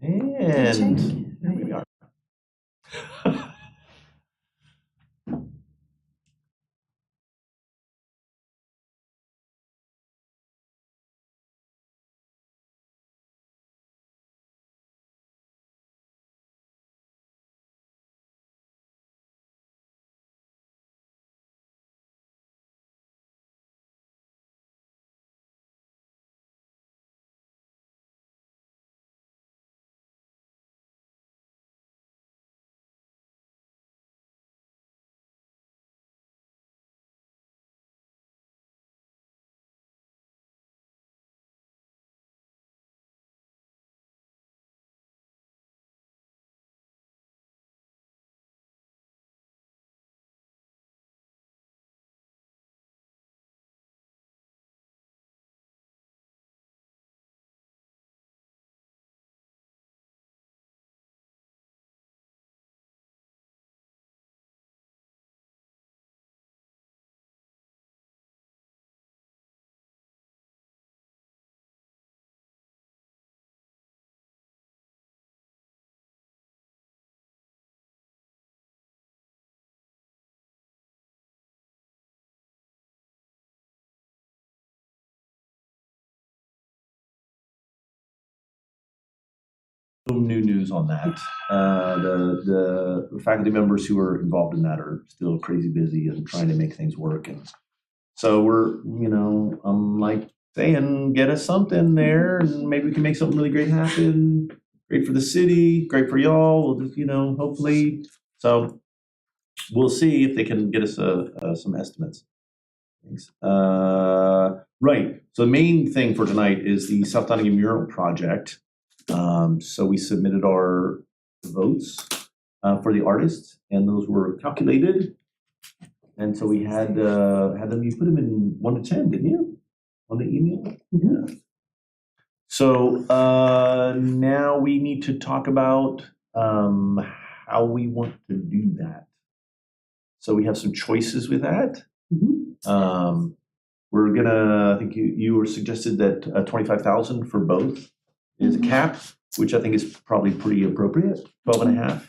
And there we are. No new news on that. The faculty members who are involved in that are still crazy busy and trying to make things work. And so we're, I'm like saying, get us something there and maybe we can make something really great happen. Great for the city, great for y'all. We'll just, hopefully. So we'll see if they can get us some estimates. Thanks. Right. So the main thing for tonight is the South Donington mural project. So we submitted our votes for the artists, and those were calculated. And so we had them. You put them in 1 to 10, didn't you? On the email. Yeah. So now we need to talk about how we want to do that. So we have some choices with that. Mm-hmm. We're gonna. I think you were suggested that 25,000 for both is a cap, which I think is probably pretty appropriate. 12.5,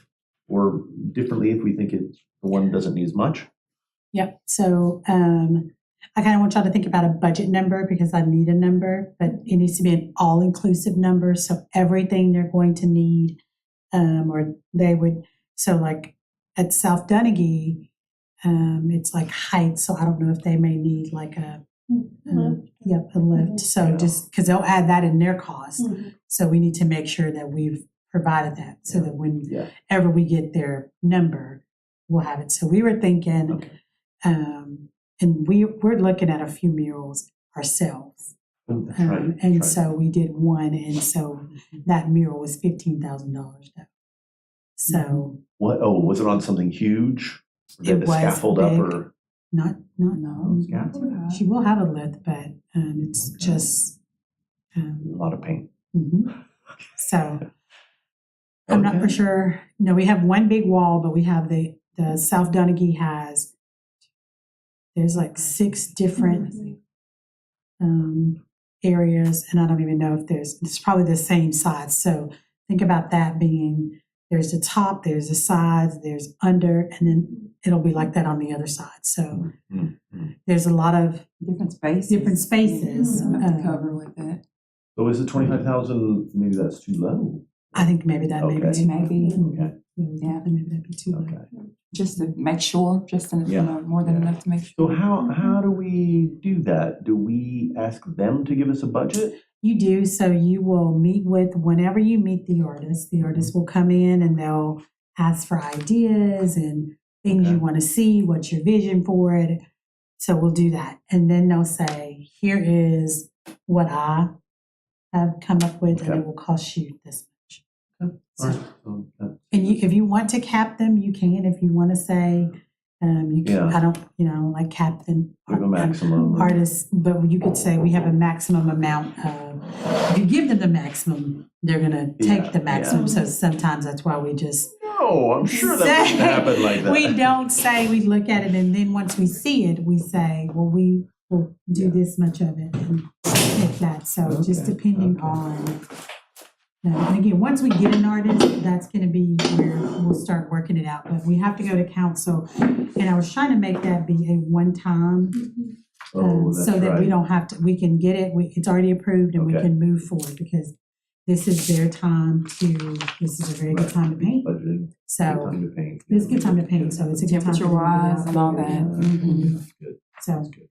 or differently if we think the one doesn't need as much. Yep. So I kind of want y'all to think about a budget number because I need a number, but it needs to be an all-inclusive number. So everything they're going to need, or they would. So like at South Doneghy, it's like height. So I don't know if they may need like a lift. So just because they'll add that in their cost. Mm-hmm. So we need to make sure that we've provided that so that whenever we get their number, we'll have it. So we were thinking, and we're looking at a few murals ourselves. So we did one, and so that mural was $15,000 though. So what? Oh, was it on something huge? It was scaffold big, up or not. She will have a lift, but it's just a lot of paint. Mm-hmm. So I'm not for sure. No, we have one big wall, but we have the South Doneghy has. There's like 6 different areas, and I don't even know if it's probably the same size. So think about that being there's the top, there's the sides, there's under, and then it'll be like that on the other side. So there's a lot of different spaces. To cover with that. So is it 25,000? Maybe that's too low. I think maybe that maybe. Okay. Yeah, maybe that'd be too low. Just to make sure, more than enough to make sure. So how do we do that? Do we ask them to give us a budget? You do. So you will meet with, whenever you meet the artist will come in and they'll ask for ideas and things you want to see, what's your vision for it. So we'll do that. And then they'll say, here is what I have come up with, and it will cost you this much. So, and if you want to cap them, you can. If you want to say, you can, I don't, like cap them artists, but you could say we have a maximum amount of, if you give them the maximum, they're going to take the maximum. So sometimes that's why we just. No, I'm sure that wouldn't happen like that. We don't say, we look at it, and then once we see it, we say, well, we we'll do this much of it and take that. So just depending on, and again, once we get an artist, that's going to be where we'll start working it out. But we have to go to council, and I was trying to make that be a one-time, so that we don't have to. We can get it. It's already approved, and we can move forward because this is their time to. This is a very good time to paint. Budgeting. So Good time to paint. it's a good time to paint. So it's a good time to temperature-wise and all that. Mhm. Good. So. That's good.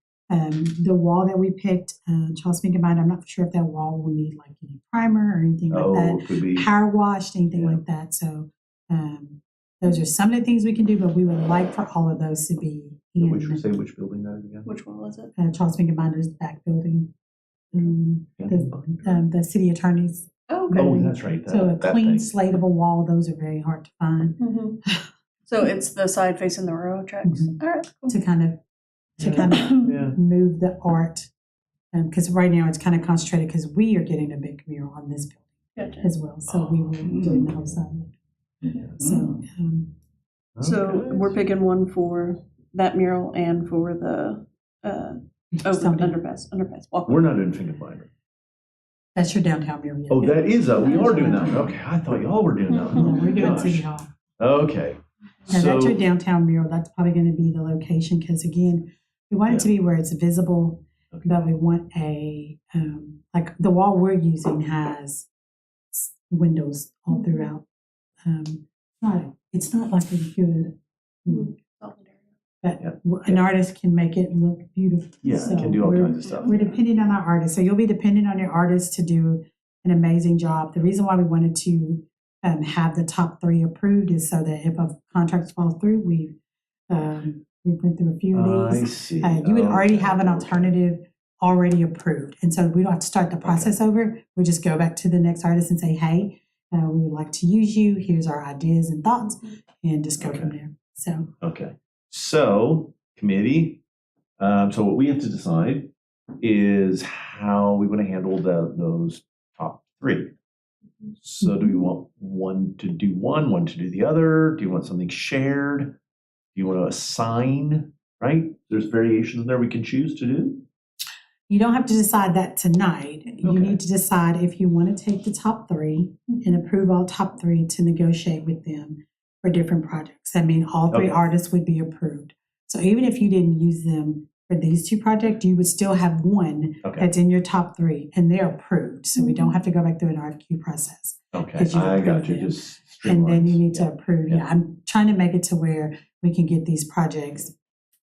The wall that we picked, Charles, think about it, I'm not sure if that wall will need like any primer or anything like that. Could be. Power washed, anything like that. So those are some of the things we can do, but we would like for all of those to be in. Which building that is again? Which one was it? Charles Finkerbinder's back building, the city attorney's. Oh, Oh, okay. that's right. So a that clean thing. slate of a wall, those are very hard to find. So it's the side facing the railroad tracks. Mhm. All right. Cool. to kind of Yeah. move the art. Because right now it's kind of concentrated because we are getting a big mural on this building Gotcha. as well. So we will be doing the whole side. So, So Okay. we're picking one for that mural and for the underpass. Walkway. We're not doing Fingerbinder. that's your downtown mural. Oh, that is we are doing that. Okay, I thought y'all were doing that. No, we're doing Gosh. City Hall. Okay. Now, So that's your downtown mural. That's probably going to be the location because, again, we want it to be where it's visible, but we want a, like the wall we're using has windows all throughout. It's not like a good, but an artist can make it look beautiful. yeah, So I can do all we're- kinds of stuff. We're depending on our artists. So you'll be dependent on your artists to do an amazing job. The reason why we wanted to have the top 3 approved is so that if a contract falls through, we've went through a few of I these. see. You would already Okay, have an okay. alternative already approved. And so we don't have to start the process over. We just go back to the next artist and say, hey, we would like to use you. Here's our ideas and thoughts, and just go from there. So Okay. So committee. So what we have to decide is how we want to handle those top 3. So do we want one to do one to do the other? Do you want something shared? Do you want to assign, right? There's variations there we can choose to do. you don't have to decide that tonight. You Okay. need to decide if you want to take the top 3 and approve all top 3 to negotiate with them for different projects. I mean, all 3 Okay. artists would be approved. So even if you didn't use them for these 2 projects, you would still have one Okay. that's in your top 3 and they're approved. So we don't have to go back through an RFQ process. Okay, 'Cause you I got approve you. them. Just And then you streamlines. need to approve. Yeah. Yeah, I'm trying to make it to where we can get these projects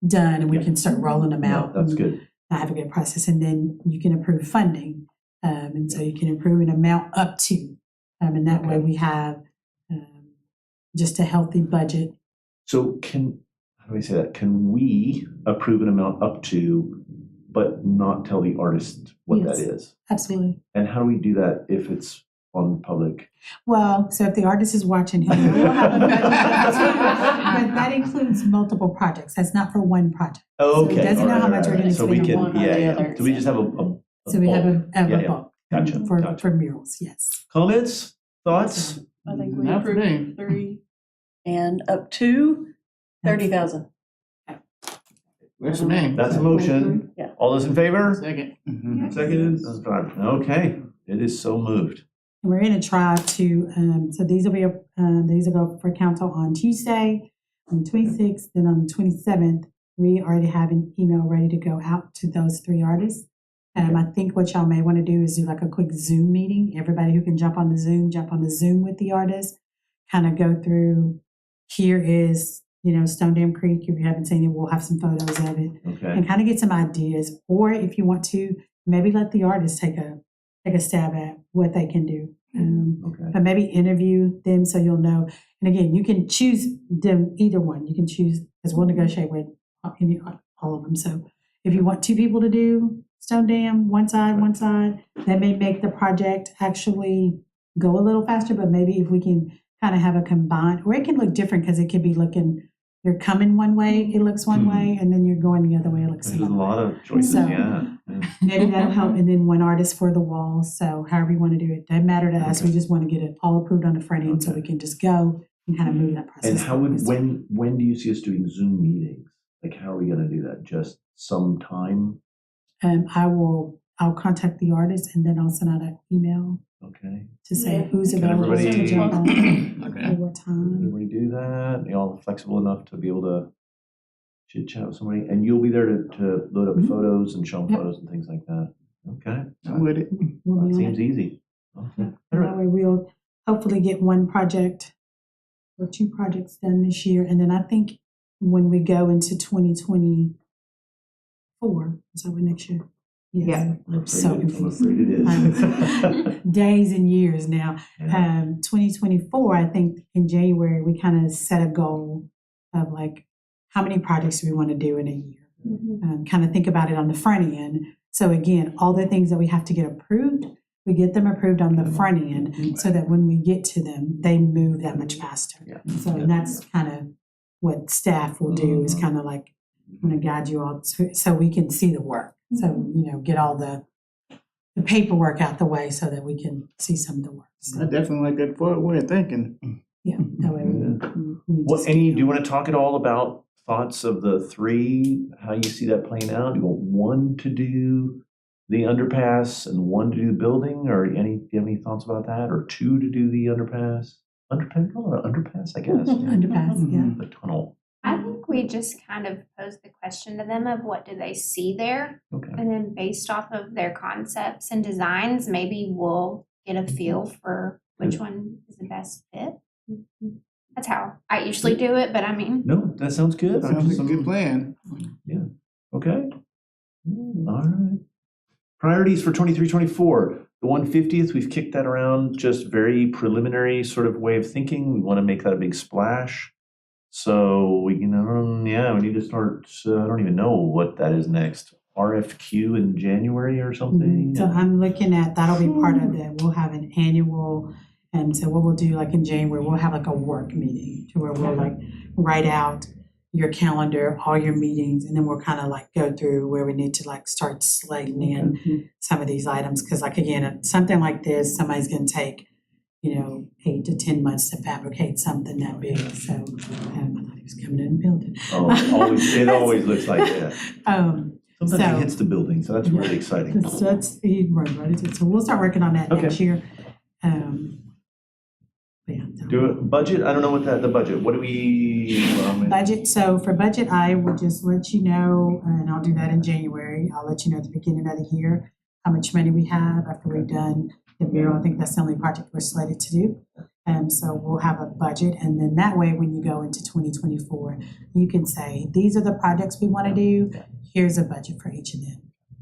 done and we Yeah. can start rolling them Yeah, out. that's and good. have a good process. And then you can approve funding. And so you can approve an amount up to. And that way Okay. we have just a healthy budget. So how do I say that? Can we approve an amount up to, but not tell the artist what Yes. that is? Absolutely. And how do we do that if it's on public? Well, so if the artist is watching, he'll know we'll have a budget. But that includes multiple projects. That's not for one project. Okay. So it doesn't know all how much we're gonna So we spend can, on one or the yeah. other. Do we just have a So we have bulk? a Yeah, yeah. bulk Gotcha, for gotcha. murals, yes. Comments, thoughts? I think we Not for me. approved 3 and up to 30,000. What's the name? That's a motion. Yeah. All those in favor? Second. Seconded? Okay, it is so moved. And we're going to try to, so these will go for council on Tuesday, on the 26th, then on the 27th. We already have an email ready to go out to those 3 artists. I think what y'all may want to do is do like a quick Zoom meeting. Everybody who can jump on the Zoom with the artist, kind of go through, here is, Stone Dam Creek. If you haven't seen it, we'll have some photos of it. Okay, And kind of get some ideas. Or if you want to, maybe let the artist take a stab at what they can do. okay. But maybe interview them so you'll know. And again, you can choose them, either one. You can choose, because we'll negotiate with all of them. So if you want 2 people to do Stone Dam, one side, that may make the project actually go a little faster. But maybe if we can kind of have a combined, or it can look different because it could be looking, you're coming one way, it looks one way, and then you're going the other way, it looks There's a another way. lot of choices, So- yeah. Maybe that'll help. And then one artist for the wall. So however you want to do it, doesn't matter to us. Okay. We just want to get it all approved on the front end so Okay. we can just go and kind of move that process. And how would, forward. when do you see us doing Zoom meetings? Like, how are we gonna do that? Just sometime I'll contact the artist and then I'll send out an email Okay. to say Yeah. who's Can available to everybody- jump on Okay. at what time. Everybody do that? Y'all flexible enough to be able to chit chat with somebody? And you'll be there to load up Mhm. photos and show them Yep. photos and things like that. Okay. I'm with it. We'll That be on seems it. easy. Okay. All That right. way we'll hopefully get one project or 2 projects done this year. And then I think when we go into 2024, is that what next year? Yes. Yeah. I'm so I'm confused. afraid it is. Days and years now. Yeah. 2024, I think in January, we kind of set a goal of like, how many projects do we want to do in a year? Kind of think about it on the front end. So again, all the things that we have to get approved, we get them approved on the front end so that when we get to them, they move that much faster. Yeah. So Yeah. that's kind of what staff will do is kind of like, I'm going to guide you all so we can see the work. So, get all the paperwork out the way so that we can see some of the work. I So, definitely like that forward way of thinking. yeah, that way we What, just do you keep want to talk at all about thoughts of the 3, how you see that playing out? Do you want one to do the underpass and one to do the building, or do you have any thoughts about that? Or 2 to do the underpass? Underpass, I guess. underpass, yeah. The tunnel. I think we just kind of posed the question to them of what do they see there, Okay. and then based off of their concepts and designs, maybe we'll get a feel for which one is the best fit. That's how I usually do it, but I mean, No, that sounds good. Sounds like a good plan. Okay. All right. Priorities for 23-24. The 150th, we've kicked that around, just very preliminary sort of way of thinking. We want to make that a big splash. So we can, we need to start, I don't even know what that is next. RFQ in January or something? So I'm looking at, that'll be part of the, we'll have an annual, and so what we'll do like in January, we'll have like a work meeting to where we'll like write out your calendar, all your meetings, and then we'll kind of like go through where we need to like start slating in some of these items. Cause like, again, something like this, somebody's going to take, 8 to 10 months to fabricate something that big. So I thought he was coming in and building. Oh, it always looks like that. Sometimes So- it hits the building, so that's really exciting. So that's, he runs right into it. So we'll start working on that Okay. next year. Do it, budget, I don't know what the budget, what do we? Budget, so for budget, I will just let you know, and I'll do that in January. I'll let you know at the beginning of the year how much money we have after we've done the mural. I think that's the only project we're slated to do. So we'll have a budget, and then that way, when you go into 2024, you can say, these are the projects we want to do. Here's a budget for each of them.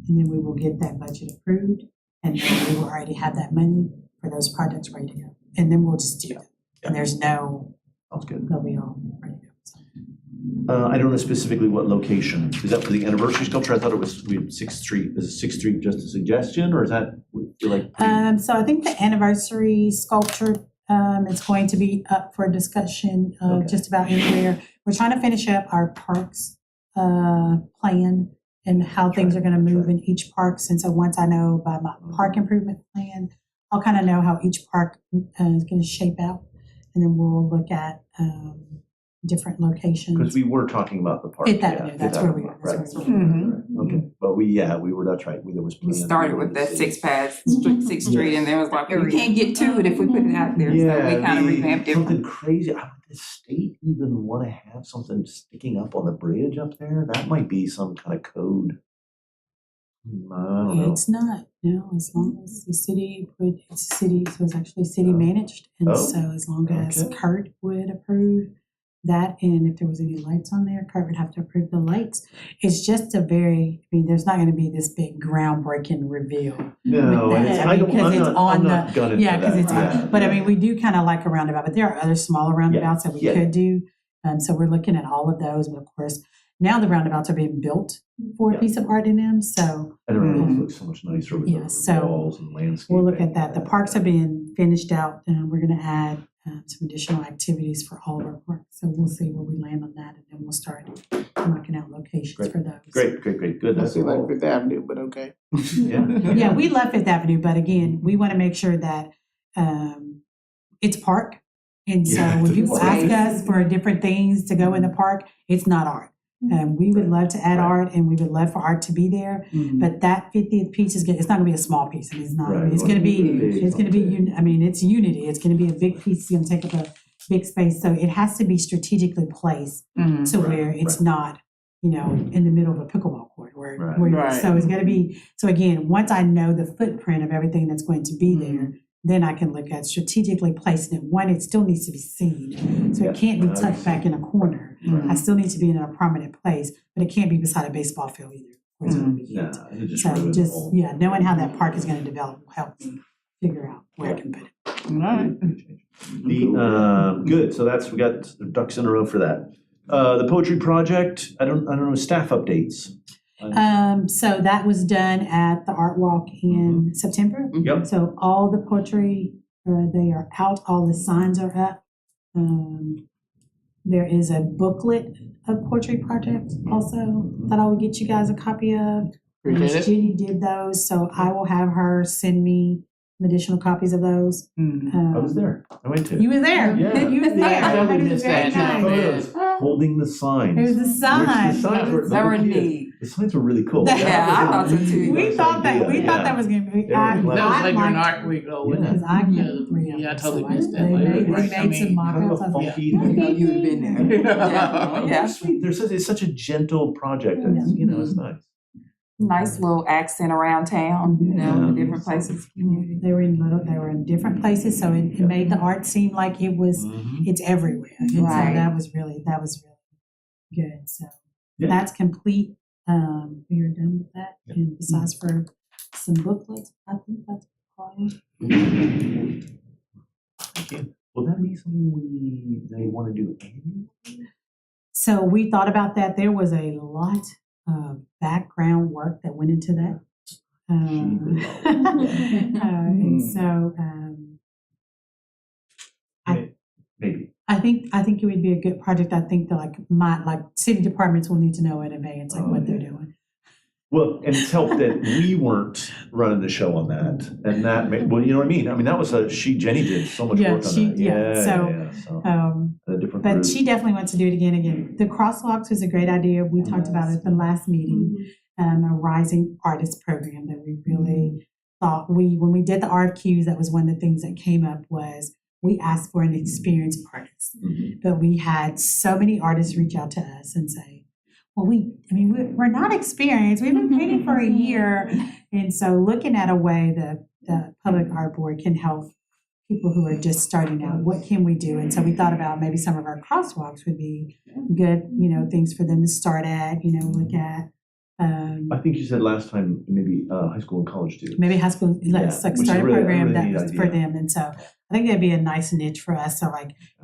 And then we will get that budget approved, and then we will already have that money for those projects ready to go. And then we'll just do them. And there's no, Sounds good. they'll be all ready to go. So. I don't know specifically what location. Is that for the anniversary sculpture? I thought it was 6th Street. Is 6th Street just a suggestion, or is that, feel like? So I think the anniversary sculpture is going to be up for discussion Okay. just about anywhere. We're trying to finish up our parks plan and how things are going to move in each park. And so once I know by my park improvement plan, I'll kind of know how each park is going to shape out. And then we'll look at different locations. Because we were talking about the park. Fifth Avenue, that's where we are. Right. That's where we are. Mhm. Okay, but we were, that's right, there was. We plans. started with that 6th Street, and then was like, we can't get to it if we put it out there, so Yeah, we kind of revamped it. something crazy. Would the state even want to have something sticking up on the bridge up there? That might be some kind of code. I don't know. It's not, no, as long as the city would, it's city, so it's actually city managed. And Oh, so as long as okay. Kurt would approve that, and if there was any lights on there, Kurt would have to approve the lights. It's just there's not gonna be this big groundbreaking reveal. No, with and that. it's, I don't, Because I'm it's not, on I'm the- not gunning Yeah, for because that. it's, Yeah, but I yeah. mean, we do kind of like a roundabout, but there are other smaller roundabouts that we Yeah. could do. So we're looking at all of those, but of course, now the roundabouts are being built for a Yeah. piece of art in them, so And everything looks so much nicer with Yeah, the so walls and landscape. we'll look at that. The parks are being finished out, and we're gonna add some additional activities for all of our parks. So we'll see where we land on that, and then we'll start knocking out locations Great. for those. Great, good. I That's see like all. Fifth Avenue, but okay. Yeah. Yeah, we love Fifth Avenue, but again, we want to make sure that it's park. And so Yeah, when people it's ask safe. us for different things to go in the park, it's not art. We would love to add art, and we would love for art to be there, but that 50th piece it's not gonna be a small piece. I mean, it's not, I mean, it's gonna be, I mean, it's unity. It's gonna be a big piece. It's gonna take up a big space. So it has to be strategically placed to where it's not, you know, in the middle of a pickleball court so it's gonna be, so again, once I know the footprint of everything that's going to be there, then I can look at strategically placing it. One, it still needs to be seen. So it can't be tucked back in a corner. I still need to be in a prominent place, but it can't be beside a baseball field either. Where it's gonna be hit. So knowing how that park is gonna develop will help me figure out where I can put it. Good, so we got ducks in a row for that. The poetry project, I don't know, staff updates. So that was done at the art walk in September. Yep. So all the poetry, they are out, all the signs are up. There is a booklet of poetry project also that I will get you guys a copy of. Judy did those, so I will have her send me additional copies of those. I was there. I went to. You were there. Yeah. You was there. I totally It was missed very that. nice. Holding the signs. It was the signs. They were neat. The signs were really cool. Yeah, I thought so too. We thought that was gonna be. That was like during liked- art week though, wasn't Because it? I get 3 of them. Yeah, I totally so missed that. They made I mean, some mock-ups. kind of a funky. You know you would have been there. Yeah. Sweet. It's such a gentle project. It's, you know, it's nice. Nice little accent around town, you know, different places. They were in different places, so it made the art seem like it was, it's everywhere. And so Right. that was really good. So Yeah. that's complete. We are done with that. And besides for some booklets, I think that's all. Okay. Will that be something they want to do annually? So we thought about that. There was a lot of background work that went into that. And so Maybe. I think it would be a good project. I think that like city departments will need to know in advance what they're doing. Well, and it's helped that we weren't running the show on that, and that well, you know what I mean. I mean, that was Jenny did so much work on that. So a different but group. she definitely wants to do it again. The crosswalks was a great idea. We talked about it at the last meeting. A rising artist program that we really thought when we did the RFQs, that was one of the things that came up was we asked for an experienced artist, but we had so many artists reach out to us and say, well, we're not experienced. We've been painting for a year. And so looking at a way that the Public Art Board can help people who are just starting out, what can we do? And so we thought about maybe some of our crosswalks would be good, things for them to start at, look at. I think you said last time maybe high school and college too. Maybe high school, start a really, program really that neat was idea. for them. And so I think that'd be a nice niche for us. So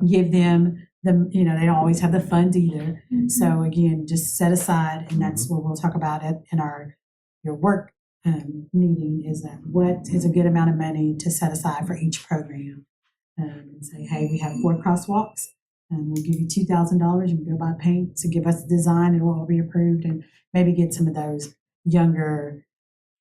give them they don't always have the funds either. So again, just set aside, and that's what we'll talk about in your work meeting, is that what is a good amount of money to set aside for each program, and say, hey, we have 4 crosswalks, and we'll give you $2,000. You can go buy paint to give us the design, and it will all be approved, and maybe get some of those younger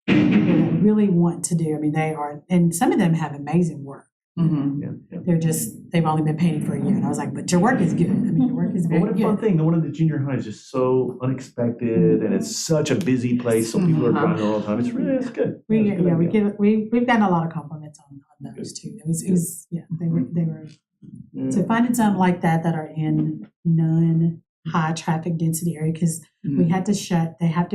people that really want to do. I mean, they are, and some of them have amazing work. They've only been painting for a year, and I was like, but your work is good. I mean, your work is very What a good. fun thing. The one at the junior high is just so unexpected, and it's such a busy place, so people are driving there all the time. It's good. We've gotten a lot of compliments on those too. It was they were to find something like that are in non-high traffic density area, because they have to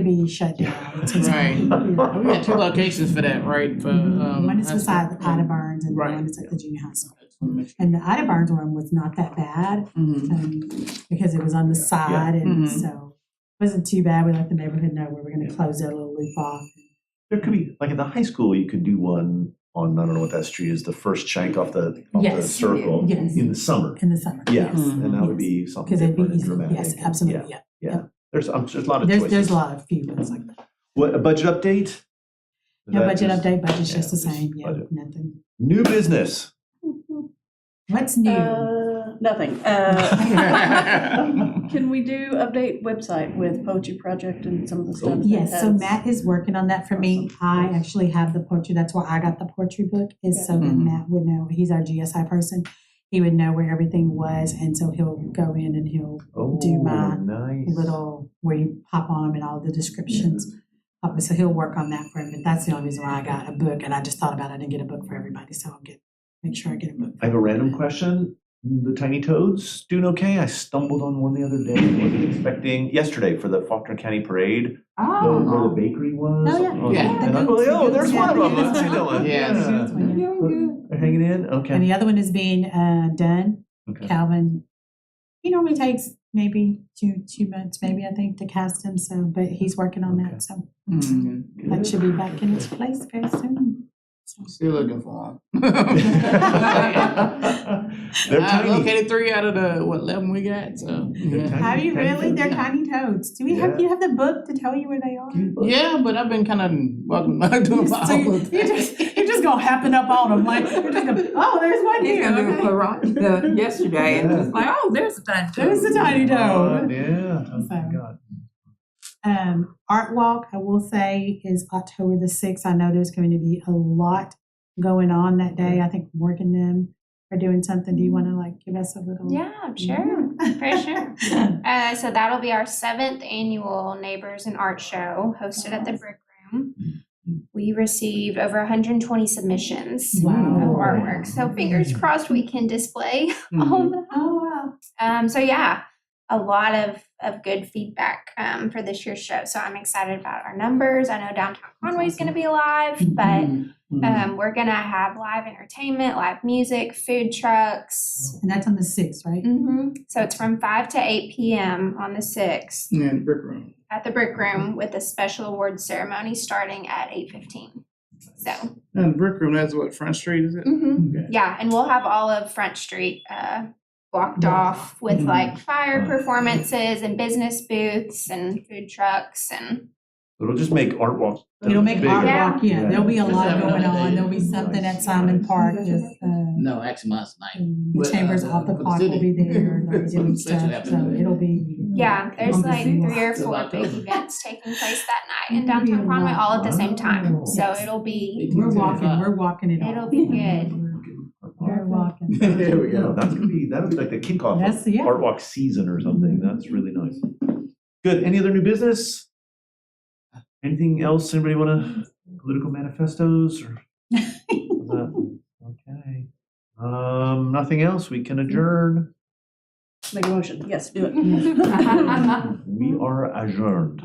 be shut down. Right. We had 2 locations for that, right? For one is beside the Ida Burns, and the one is at the junior high school. And the Ida Burns one was not that bad because it was on the side, and so it wasn't too bad. We let the neighborhood know we were going to close that little loop off. There could be, like at the high school, you could do one on, I don't know what that street is, the first shank off the circle in the summer. In the summer. Yes, and that would be something Because it'd be different and easy. dramatic. Yes, absolutely. Yeah. There's a lot of choices. There's a lot of few ones like that. What, a budget update? No budget update, budget's just the same. Yeah, budget. nothing. New business. What's new? Nothing. Can we do update website with Poetry Project and some of the stuff? Yes, so Matt is working on that for me. I actually have the poetry. That's why I got the poetry book, is so that Matt would know. He's our GSI person. he would know where everything was, and so he'll go in and he'll Oh, do my nice. little, where you pop on and all the descriptions. So he'll work on that for him, but that's the only reason why I got a book, and I just thought about it, I didn't get a book for everybody, so make sure I get a book. I have a random question. The Tiny Toads doing okay? I stumbled on one the other day. I wasn't expecting, yesterday for the Faulkner County Parade, where the bakery was. Oh, yeah. Yeah. And I go, oh, there's one of them. That's a good one. Yeah. They're hanging in? Okay. And the other one is being done. Okay. Calvin, he normally takes maybe two months, maybe, I think, to cast him, so, but he's working on Okay. that, so Mhm. that should be back in its place very soon. Still looking for them. They're I tiny. located 3 out of the 11 we got. So They're yeah. tiny. Have you Tiny really? toads, They're yeah. tiny toads. Do we Yeah. have you have the book to tell you where they are? Yeah, but I've been kind of walking by doing my So own you, little you're just gonna happen up on them like you're just gonna, oh, there's one He's here. gonna do a Okay. karate yesterday and just like, oh, there's a tiny There's the tiny toad. Yeah. Oh my So. God. Art Walk, I will say, is October the 6th. I know there's going to be a lot going on that day. I think Morgan and them are doing something. Do you want to give us a little? Yeah, sure, for sure. So that'll be our 7th annual Neighbors and Art Show hosted at the Brick Room. We received over 120 submissions Wow. of artwork. So fingers crossed we can display all of them. Oh, wow. So yeah, a lot of good feedback for this year's show. So I'm excited about our numbers. I know downtown Conway is going to be alive, but we're going to have live entertainment, live music, food trucks. And that's on the 6th, right? So it's from 5 to 8 p.m. on the 6th Yeah, the brick room. at the Brick Room with a special awards ceremony starting at 8:15. So And the brick room, that's what, Front Street, is it? Okay. yeah, and we'll have all of Front Street blocked off with fire performances and business booths and food trucks and It'll just make Art Walk. It'll make bigger. Art Yeah. Walk, yeah. There'll be a lot Yeah. going on. There'll be something at Simon Park. Just, No, actually, mine's tonight. the Chambers off the Park will be there. They'll be doing stuff. So it'll be. yeah, there's on the like 6th. 3 or 4 big events taking place that night in downtown Conway all at the same time. So it'll be We're walking it all. It'll be good. We're walking. There we Yeah, go. that'll be like the kickoff That's- of yeah. Art Walk season or something. That's really nice. Good. Any other new business? Anything else? Anybody want to political manifestos or? Okay. Nothing else. We can adjourn. Make a motion. Yes, do it. We are adjourned.